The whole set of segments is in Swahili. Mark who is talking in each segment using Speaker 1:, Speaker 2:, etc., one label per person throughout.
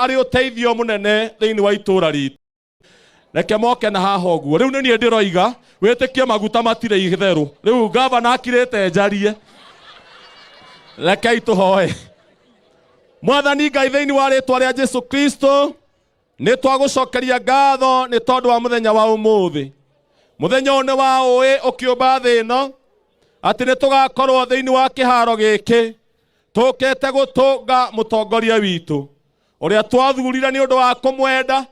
Speaker 1: ari uteithio munene thiini wa itura ritu reke moke na haha uguo riu ni ndiroiga witikie maguta matire itheru riu gavana akirite njarie reke ituhoe Mwathani Ngai thiini wa ritwa ria Jesu Kristo ni twagucokeria ngatho ni tondu wa muthenya wa umuthi muthenya one wa uwi ukiumba thino ati ni tugakorwo thiini wa kiharo giki tukete gutunga mutongoria witu uria twathurire ni undu wa kumwenda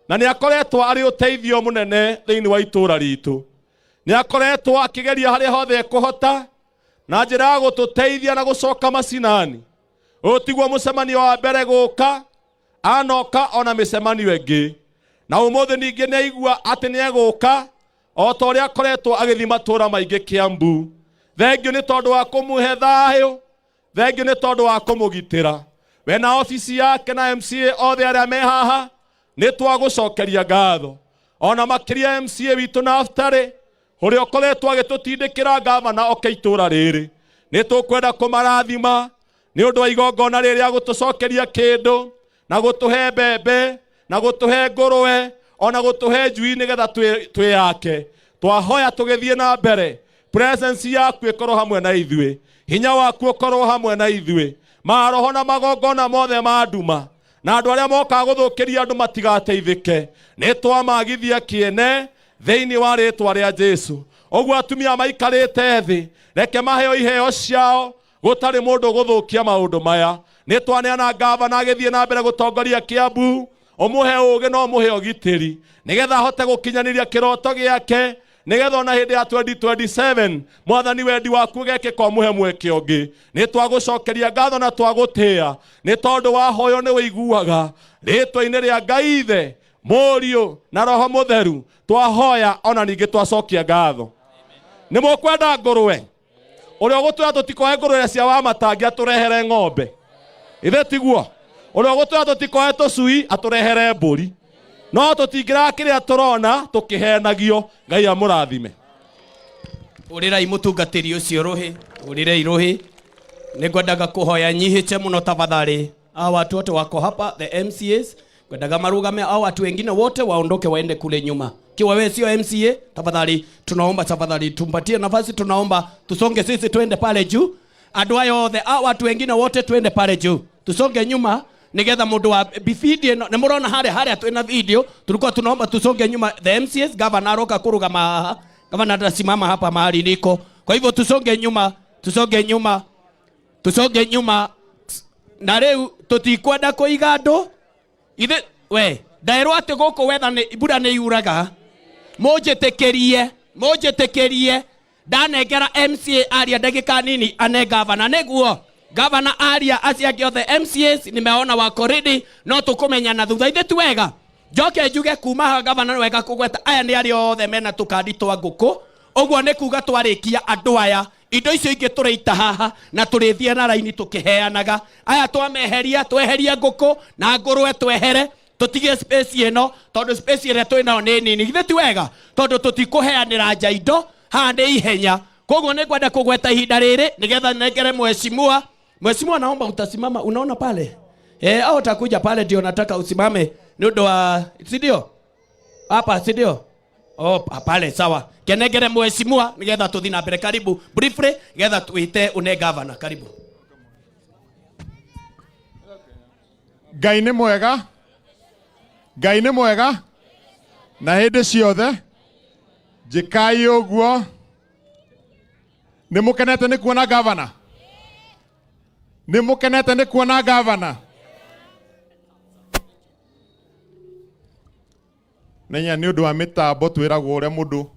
Speaker 1: na ni akoretwo ari uteithio munene thiini wa itura ritu ni akoretwo akigeria hari hothe kuhota na njira ya gututeithia na gucoka macinani utigwo mucemanio wa mbere guka anoka ona micemanio ingi na umuthi ningi ni aigua ati ni eguka o ta uria akoretwo agithima matura maingi Kiambu thengio ni tondu wa kumuhe thayo thengio ni tondu wa kumugitira we na ofisi yake na MCA othe aria me haha ni twagucokeria ngatho ona makiria MCA witu na aftare uria ukoretwo agitutindikira gavana oke itura riri ni tukwenda kumarathima ni undu wa igongona riri agutucokeria kindu na gutuhe mbembe na gutuhe ngurwe ona gutuhe njui nigetha twi yake twahoya tugithie na mbere presence yaku ikorwo hamwe na ithui hinya waku ukorwo hamwe na ithui maroho na magongona mothe ma nduma na andu aria moka guthukiria andu matigateithike ni twamagithia kiene thiini wa ritwa ria Jesu oguo atumia maikarite thi reke maheo iheo ciao gutari mundu guthukia maundu maya ni twaneana gavana agithie na mbere gutongoria Kiambu umuhe ugi no umuhe ogitiri nigetha hote gukinyaniria kiroto giake nigetha ona hindi ya 2027 mwathani wendi waku geke kwa muhe mweke ungi ni twagucokeria ngatho na twagutia ni tondu wa hoyo ni wiguaga ritwa-ini ria Ngai Ithe Muriu na Roho Mutheru twahoya ona ningi twacokia ngatho ni mukwenda ngurwe uria gutwira tutikoe ngurwe cia Wamatangi aturehere ng'ombe ithe tiguo uria gutwira tutikoe tucui aturehere mburi no tutingira kiria turona tukihenagio Ngai amurathime
Speaker 2: urirai mutungatiri ucio ruhi urirei ruhi ningwendaga kuhoya nyihiche muno tafadhali hao watu wote wako hapa the MCAs kwendaga marugame hao watu wengine wote waondoke waende kule nyuma kiwa wewe sio MCA tafadhali tunaomba tafadhali tumpatie nafasi tunaomba tusonge sisi twende pale juu adwayo the hao watu wengine wote twende pale juu tusonge nyuma nigetha mundu wa bifidi ne murona hare twina video tulikuwa tunaomba tusonge nyuma the MCAs gavana roka kurugama gavana atasimama hapa mahali niko kwa hivyo tusonge nyuma na leo tutikwenda kuiga andu ithe we ndairwo ati guku wetha ni ibura ni yuraga mujitekerie ndanengera MCA aria ndagika nini ane gavana neguo gavana aria aciake othe MCAs nimeona wako ready no tukumenya na thutha ithe tuwega njoke njuge kuma gavana wega kugweta aya ni ari othe mena tukadi twa nguku uguo ni kuga twarikia andu aya indo icio ingi tureita haha na turithie na raini tukiheanaga aya twameheria tweheria nguku na ngurwe twehere tutige space ino tondu space ire twina ni nini ithe tiwega tondu tutikuheanira nja indo ha ni ihenya koguo ni kwenda kugweta ihinda riri nigetha nengere mheshimiwa naomba utasimama unaona pale au utakuja pale ndio nataka usimame nudo wa sidio hapa sidio pale sawa kenegere mheshimiwa nigetha tuthina mbere karibu briefly nigetha tuite une governor karibu
Speaker 3: Ngai ni mwega na hindi ciothe jikai uguo nimukenete ni kuona governor nenya ni undu wa mitambo twiragwo uria mundu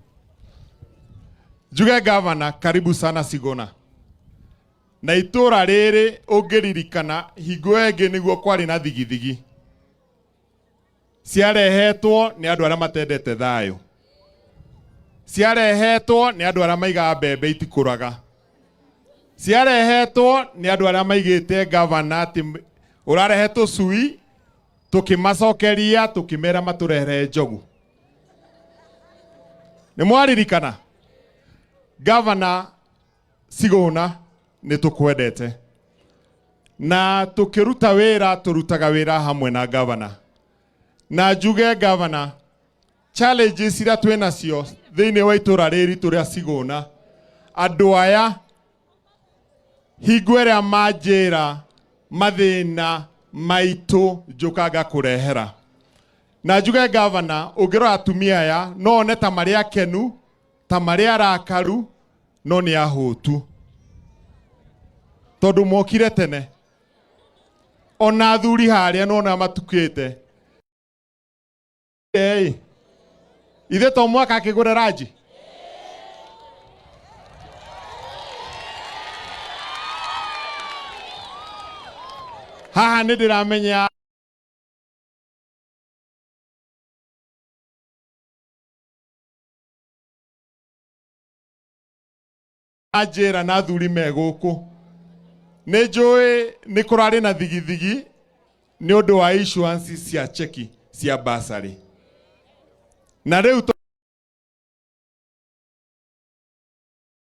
Speaker 3: njuge governor karibu sana Sigona na itura riri ungiririkana hingo engi niguo kwari na thigithigi ciarehetwo ni andu aria matendete thayo ciarehetwo ni andu aria maigaga mbembe itikuraga ciarehetwo ni andu aria maigite governor ati urarehe tucui tukimacokeria tukimera maturehere njogu ni mwaririkana governor Sigona ni tukwendete na tukiruta wira turutaga wira hamwe na governor. Na njuge governor, challenges ira twina cio thiini wa itura riri turia ciguna andu aya hingo iria manjira mathina maitu njukaga kurehera. Na njuge governor, ungirora atumia aya no one ta mari akenu, ta mari arakaru, no ni ahutu tondu mokire tene. Ona athuri haria no na matukite ithe to mwaka akigura raji. Haha ni ndiramenya ajera na athuri me guku. Nĩ njũĩ nĩ kũrarĩ na thigithigi nĩ ũndũ wa insurance cia cheki cia basari. Na rĩu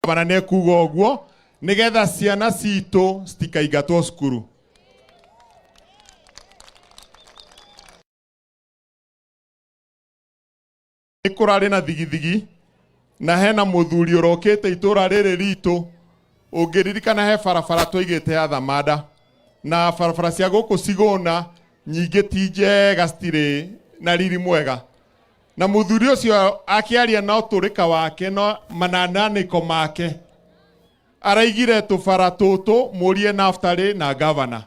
Speaker 3: bana nĩ kuga ũguo nĩgetha ciana citũ citikaingatwo cukuru. Nĩ kũrarĩ na thigithigi na hena mũthuri ũrokĩte itũra rĩrĩ ritũ. Ũngĩririkana he barabara tũigĩte ya Thamanda na barabara cia gũkũ cigũna nyingĩ ti njega citirĩ na riri mwega. Na mũthuri ũcio akĩaria na ũtũrĩka wake no manananĩko make araigire tũbara tũtũ mũrie Naftali na governor.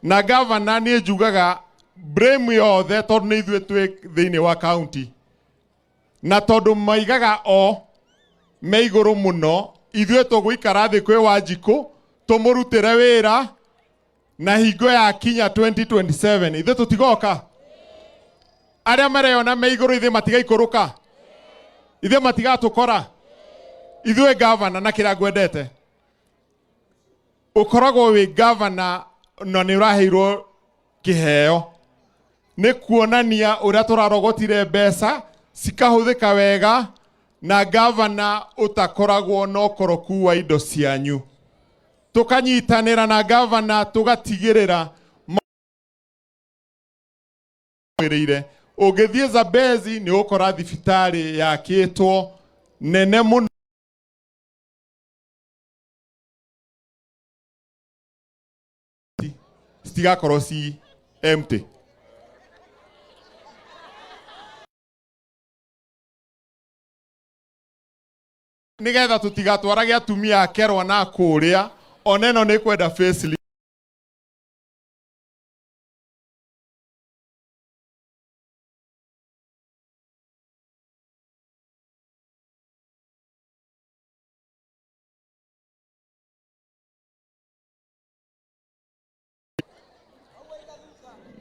Speaker 3: Na governor nĩ njugaga blame yothe tondũ nĩ ithuĩ twĩ thĩinĩ wa county. Na tondu maigaga o me iguru muno ithuĩ tũgũikara thĩ kwĩ Wanjikũ tumurutire wĩra na hingo ya kinya 2027 ithuĩ tũtigoka. Arĩa mareyona me iguru ithuĩ matigaikũrũka, ithuĩ matigatũkora. Ithuĩ governor na kĩrĩa ngwendete ũkoragwo wĩ governor na nĩ ũraheirwo kĩheo nĩ kuonania ũrĩa tũrarogotire mbeca cikahuthika wega na governor utakoragwo no koroku wa indo cianyu. Tukanyitanira na governor tugatigirira mwirire. Ugithie Zambezi ni ukora thibitari yakitwo nene muno stigakorwo ci empty. Nigetha tutigatwarage atumia akerwa na kuria oneno nĩ kwenda facelift.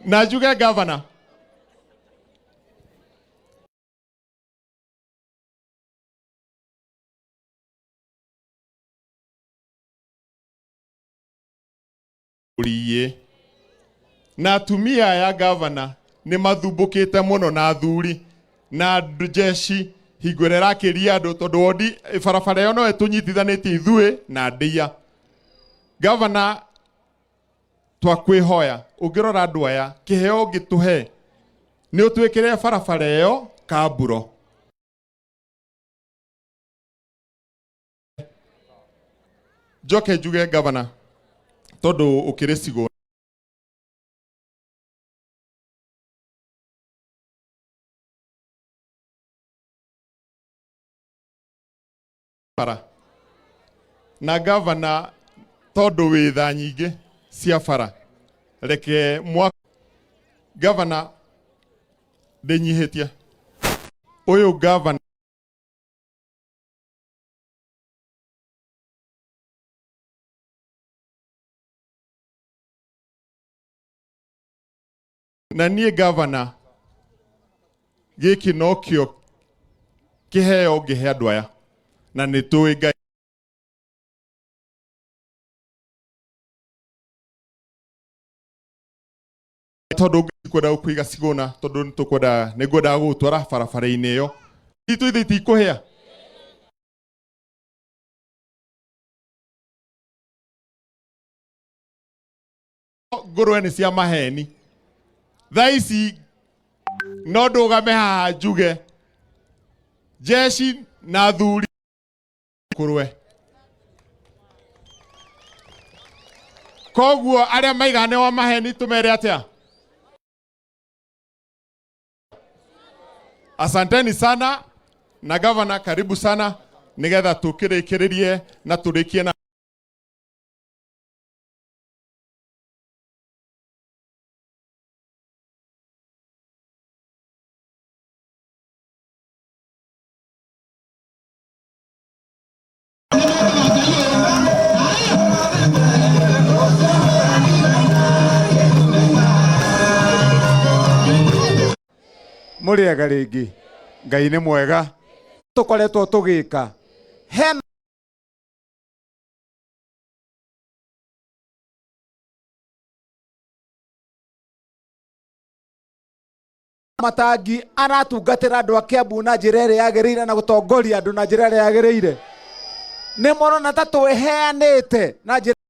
Speaker 3: Na njuge governor na atumia ya governor ni mathumbukite muno na athuri na jeshi hingo ĩrĩa ĩrakĩria andũ tondũ wodi barabara ĩyo no ĩtũnyitithanĩtie ithuĩ na ndia. Governor twakwĩhoya ũngĩrora andũ aya kĩheo ũngĩtũhe nĩ ũtwĩkĩre barabara ĩyo kamburo. Njoke njuge governor tondu ukiri cigo para na governor tondu wi tha nyingi cia bara reke mwa governor ndinyihitie uyu governor na niĩ governor gĩkĩ no kĩo kĩheo ngĩhe andũ aya na nĩ tũĩ Ngai tondũ kwenda gũkũiga cigũna tondũ nĩ ngwendaga gũgũtwara barabara-inĩ ĩyo ithuĩ itikũhĩa ngũrwe nĩ cia maheni. Thaa ici no ndũgame haha njuge jeshi na athuri ngũrwe. Koguo arĩa maigane wa maheni tũmere atĩa? Asanteni sana na gavana, karibu sana nigetha tũkĩrĩkĩrĩrie na tũrĩkie na
Speaker 4: Mũrĩega rĩngĩ. Ngai nĩ mwega. Tũkoretwo tũgĩka hena Wamatangi aratungatĩra andũ a Kiambu na njĩra ĩrĩa yagĩrĩire na gũtongoria andũ na njĩra ĩrĩa yagĩrĩire. Nĩ mũrona ta twĩheanĩte na njĩra